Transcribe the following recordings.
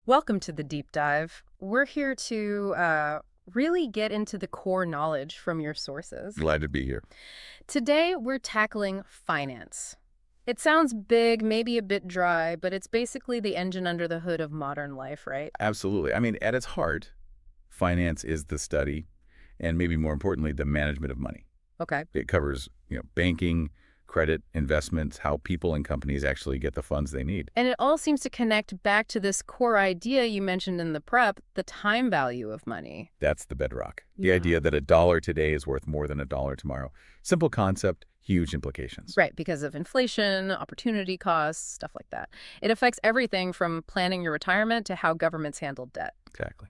Welcome to the deep dive. We're here to really get into the core knowledge from your sources. Glad to be here. Today, we're tackling finance. It sounds big, maybe a bit dry, but it's basically the engine under the hood of modern life, right? Absolutely. I mean, at its heart, finance is the study and maybe more importantly, the management of money. Okay. It covers, banking, credit, investments, how people and companies actually get the funds they need. And it all seems to connect back to this core idea you mentioned in the prep, the time value of money. That's the bedrock. The Yeah. idea that a dollar today is worth more than a dollar tomorrow. Simple concept, huge implications. Right, because of inflation, opportunity costs, stuff like that. It affects everything from planning your retirement to how governments handle debt. Exactly.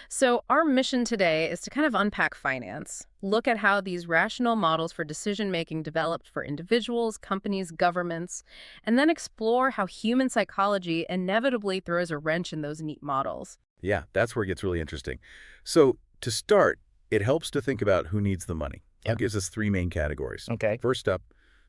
So our mission today is to kind of unpack finance, look at how these rational models for decision-making developed for individuals, companies, governments, and then explore how human psychology inevitably throws a wrench in those neat models. Yeah, that's where it gets really interesting. So to start, it helps to think about who needs the money. Yep. It gives us three main categories. Okay. First up,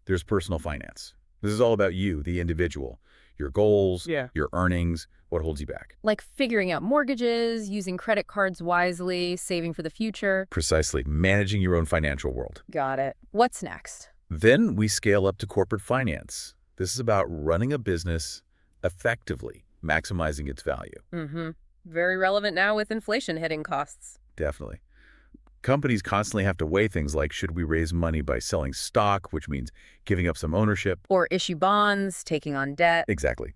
there's personal finance. This is all about you, the individual, your goals, your earnings, what holds you back. Like figuring out mortgages, using credit cards wisely, saving for the future. Precisely, managing your own financial world. Got it. What's next? Then we scale up to corporate finance. This is about running a business effectively, maximizing its value. Mm-hmm. Very relevant now with inflation hitting costs. Definitely. Companies constantly have to weigh things like, should we raise money by selling stock, which means giving up some ownership? Or issue bonds, taking on debt. Exactly.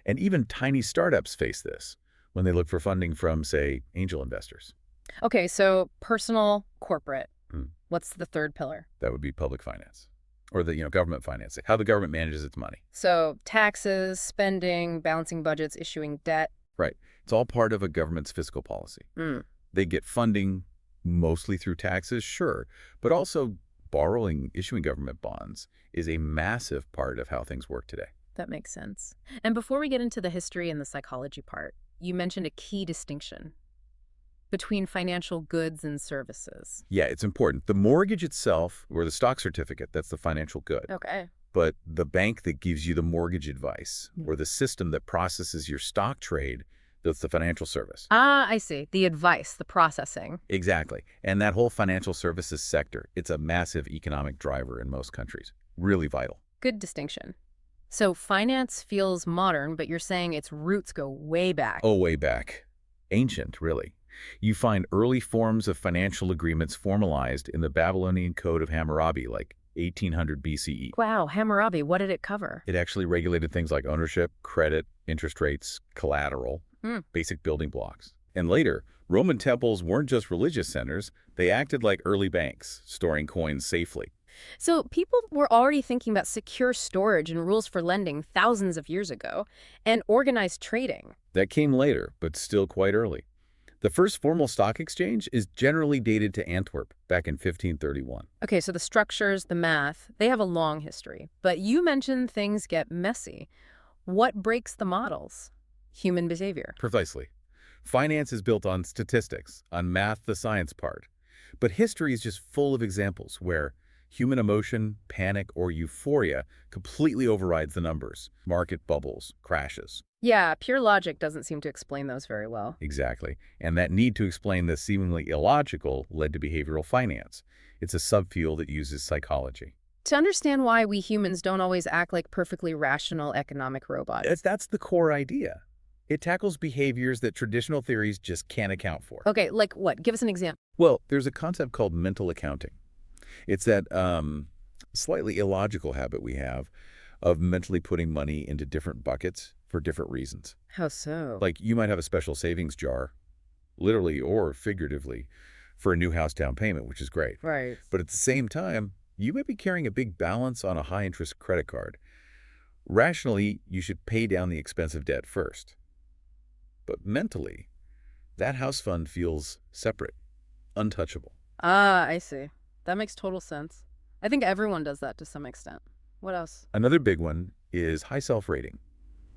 And even tiny startups face this when they look for funding from, say, angel investors. Okay, so personal, corporate. Hmm. What's the third pillar? That would be public finance or the government finance, how the government manages its money. So taxes, spending, balancing budgets, issuing debt. Right. It's all part of a government's fiscal policy. Mm. They get funding mostly through taxes, sure, but also borrowing, issuing government bonds is a massive part of how things work today. That makes sense. And before we get into the history and the psychology part, you mentioned a key distinction between financial goods and services. Yeah, it's important. The mortgage itself, or the stock certificate, that's the financial good. Okay. But the bank that gives you the mortgage advice or the system that processes your stock trade, that's the financial service. Ah, I see. The advice, the processing. Exactly. And that whole financial services sector, it's a massive economic driver in most countries. Really vital. Good distinction. So finance feels modern, but you're saying its roots go way back. Oh, way back. Ancient, really. You find early forms of financial agreements formalized in the Babylonian Code of Hammurabi, like 1800 BCE. Wow, Hammurabi, what did it cover? It actually regulated things like ownership, credit, interest rates, collateral, basic building blocks. And later, Roman temples weren't just religious centers, they acted like early banks, storing coins safely. So people were already thinking about secure storage and rules for lending thousands of years ago, and organized trading. That came later, but still quite early. The first formal stock exchange is generally dated to Antwerp, back in 1531. Okay, so the structures, the math, they have a long history. But you mentioned things get messy. What breaks the models? Human behavior. Precisely. Finance is built on statistics, on math, the science part. But history is just full of examples where human emotion, panic, or euphoria completely overrides the numbers. Market bubbles, crashes. Yeah, pure logic doesn't seem to explain those very well. Exactly. And that need to explain the seemingly illogical led to behavioral finance. It's a subfield that uses psychology. To understand why we humans don't always act like perfectly rational economic robots. That's the core idea. It tackles behaviors that traditional theories just can't account for. Okay, like what? Give us an example. Well, there's a concept called mental accounting. It's that slightly illogical habit we have of mentally putting money into different buckets for different reasons. How so? Like you might have a special savings jar, literally or figuratively, for a new house down payment, which is great. Right. But at the same time, you may be carrying a big balance on a high-interest credit card. Rationally, you should pay down the expensive debt first. But mentally, that house fund feels separate, untouchable. Ah, I see. That makes total sense. I think everyone does that to some extent. What else? Another big one is high self-rating,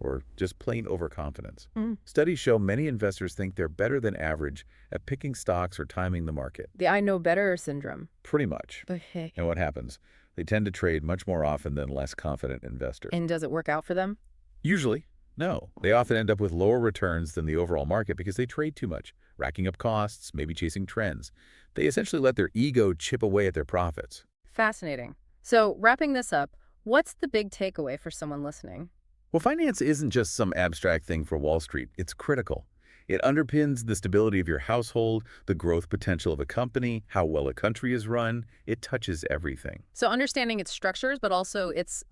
or just plain overconfidence. Mm. Studies show many investors think they're better than average at picking stocks or timing the market. The I know better syndrome. Pretty much. But hey. And what happens? They tend to trade much more often than less confident investors. And does it work out for them? Usually, No, they often end up with lower returns than the overall market because they trade too much, racking up costs, maybe chasing trends. They essentially let their ego chip away at their profits. Fascinating. So, wrapping this up, what's the big takeaway for someone listening? Well, finance isn't just some abstract thing for Wall Street. It's critical. It underpins the stability of your household, the growth potential of a company, how well a country is run. It touches everything. So, understanding its structures, but also its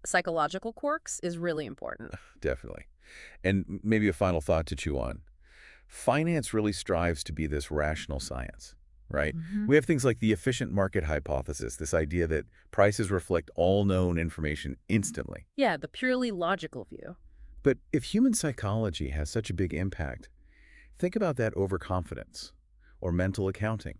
psychological quirks is really important. Definitely. And maybe a final thought to chew on. Finance really strives to be this rational science, right? Hmm. We have things like the efficient market hypothesis, this idea that prices reflect all known information instantly. Yeah, the purely logical view. But if human psychology has such a big impact, think about that overconfidence or mental accounting.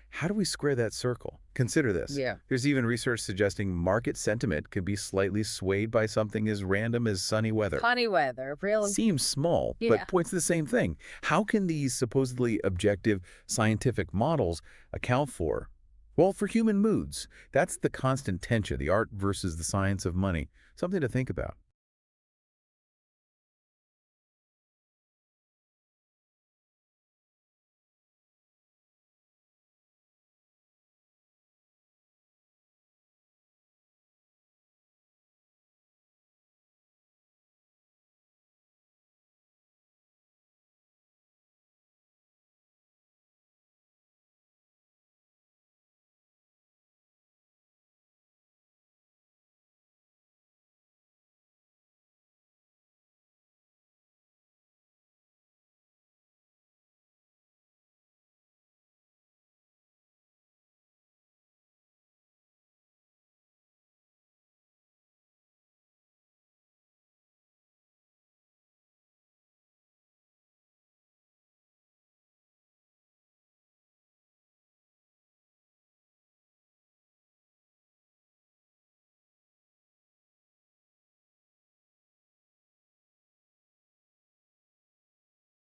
How do we square that circle? Consider this. Yeah. There's even research suggesting market sentiment can be slightly swayed by something as random as sunny weather. Funny weather, real. Seems small, Yeah. but points to the same thing. How can these supposedly objective scientific models account for, well, for human moods? That's the constant tension, the art versus the science of money. Something to think about.